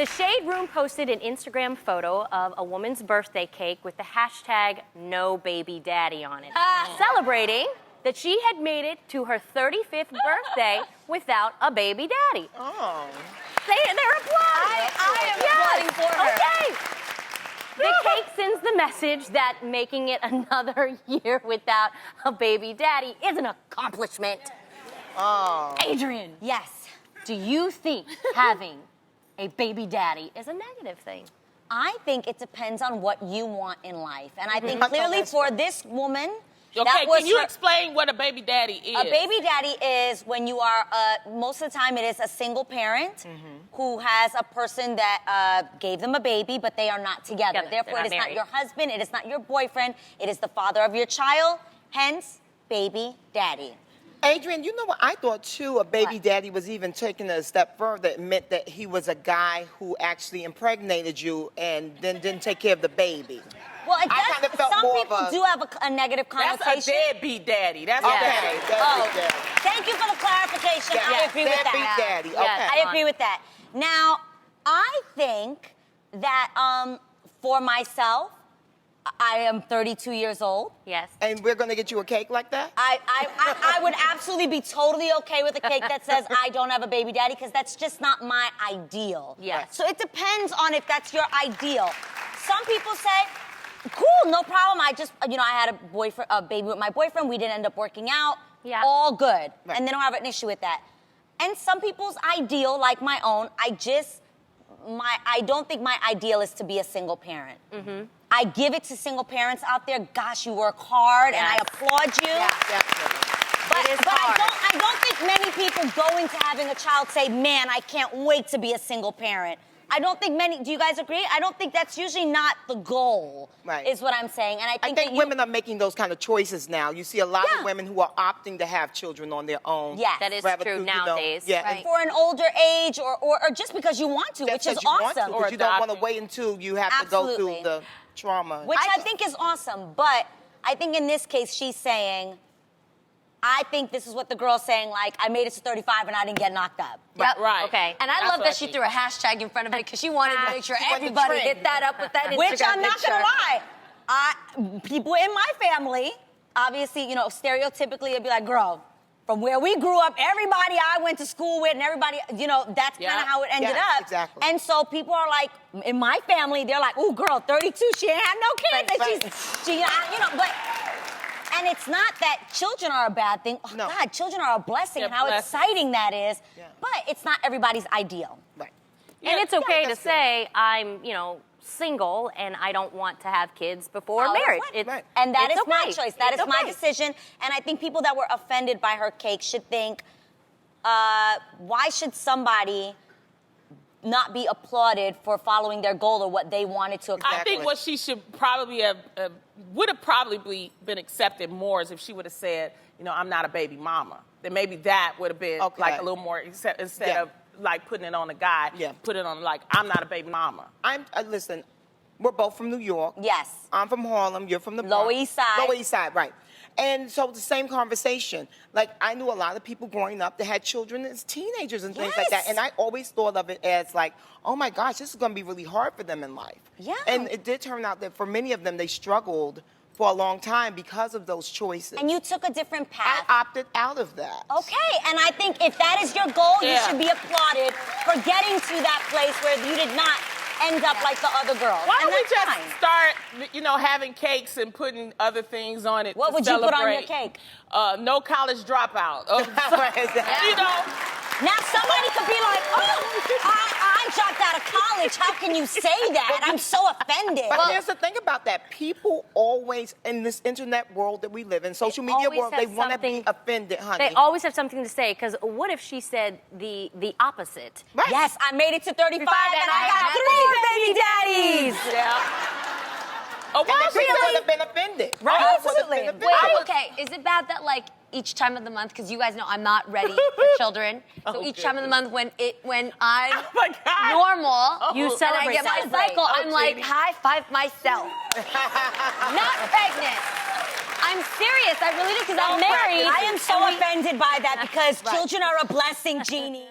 The Shade Room posted an Instagram photo of a woman's birthday cake with the hashtag #NoBabyDaddy on it, celebrating that she had made it to her 35th birthday without a baby daddy. Oh. They're applauding. I am applauding for her. Okay. The cake sends the message that making it another year without a baby daddy is an accomplishment. Oh. Adrian. Yes. Do you think having a baby daddy is a negative thing? I think it depends on what you want in life. And I think clearly for this woman, Okay, that was can you her- explain what a baby daddy is? A baby daddy is when you are, most of the time it is a single parent who has a person that gave them a baby, but they are not together. Therefore, not it is not married. your husband, it is not your boyfriend, it is the father of your child, hence, baby daddy. Adrian, you know what? I thought, too, a baby What? daddy was even taking it a step further. It meant that he was a guy who actually impregnated you and then didn't take care of the baby. Well, it I kinda does, felt some more of people a- do have a negative That's connotation. a deadbeat daddy. That's Okay, a deadbeat daddy. Thank you for the clarification. I agree with that. Deadbeat daddy, Yeah. okay. I agree with that. Now, I think that for myself, I am 32 years old. Yes. And we're going to get you a cake like that? I would absolutely be totally okay with a cake that says I don't have a baby daddy because that's just not my ideal. Yes. So it depends on if that's your ideal. Some people say, cool, no problem. I had a baby with my boyfriend. We didn't end up working out. Yeah. All good. Right. And they don't have an issue with that. And some people's ideal, like my own, I don't think my ideal is to be a single parent. Mm-hmm. I give it to single parents out there. Gosh, you work hard, and I Yes. applaud you. Definitely. But hard. I don't think many people go into having a child say, man, I can't wait to be a single parent. I don't think many, do you guys agree? I don't think that's usually not the goal, Right. is what I'm saying. And I I think, think that women are making those kind of choices now. You see a lot Yeah. of women who are opting to have children on their own. Yes. That is rather true through, nowadays. Yeah. Right. For an older age or just because you want to, which is Because you want to, awesome. because you don't want to adopting. wait until you have to go Absolutely. through the trauma. Which I think is awesome. But I think in this case, she's saying, I think this is what the girl's saying, like, I made it to 35 and I didn't get knocked up. Yep. Right. Okay. And I That's love what that I she think. threw a hashtag in front of it because she wanted to make sure She wanted the everybody trend. hit that up with that Instagram Which I'm not picture. gonna lie. People in my family, obviously, stereotypically, it'd be like, girl, from where we grew up, everybody I went to school with and everybody, that's kind Yeah. of how it ended Yeah, up. exactly. And so people are like, in my family, they're like, ooh, girl, 32, she ain't had no kids. Right, And but, and it's not that children are a bad thing. Oh, No. God, children are a blessing, They're and how blessings. exciting that is. Yeah. But it's not everybody's ideal. Right. And it's okay to that's good. say I'm, single and I don't want to have kids before Oh, that's marriage. fine. Right. And that it's is my okay. choice. That It's is my okay. decision. And I think people that were offended by her cake should think, why should somebody not be applauded for following their goal or what they wanted to I accomplish? think what she should probably have would have probably been accepted more is if she would have said, I'm not a baby mama. Then maybe that would have been Okay. like a little more instead Yeah. of like putting it on the guy. Yeah. Put it on like I'm not a baby mama. Listen, we're both from New York. Yes. I'm from Harlem. You're from the Lower Bronx. East Side. Lower East Side, right. And so the same conversation. Like, I knew a lot of people growing up that had children as teenagers and things like that. Yes. And I always thought of it as like, oh my gosh, this is going to be really hard for them in life. Yeah. And it did turn out that for many of them, they struggled for a long time because of those choices. And you took a different I path. opted out of that. Okay, and I think if that is your goal, you Yeah. should be applauded for getting to that place where you did not end up like the other girls. Why and don't we that's just fine. start, having cakes and putting other things on it? What to would you put on your celebrate? cake? No college dropout. Now somebody could be like, oh, I dropped out of college. How can you say that? I'm so offended. But here's the thing about that. People always, in this internet world that we live in, social media always world, have they want to be something- offended, honey. They always have something to say, because what if she said the opposite? Right. Yes, I made it to 35 and I got three baby daddies! Yeah. Oh, And why the people really? would have been offended. Right, People would have absolutely. been offended. Wait, okay. Is it bad that each time of the month, because you guys know I'm not ready for children, so Oh, each time of the month when I'm Oh, my God. normal, You and I celebrate get my that. cycle, I'm like Katie. high five myself. Not pregnant. I'm serious. I really do because I'm married. I am so offended by that because children are a blessing, Jeannie.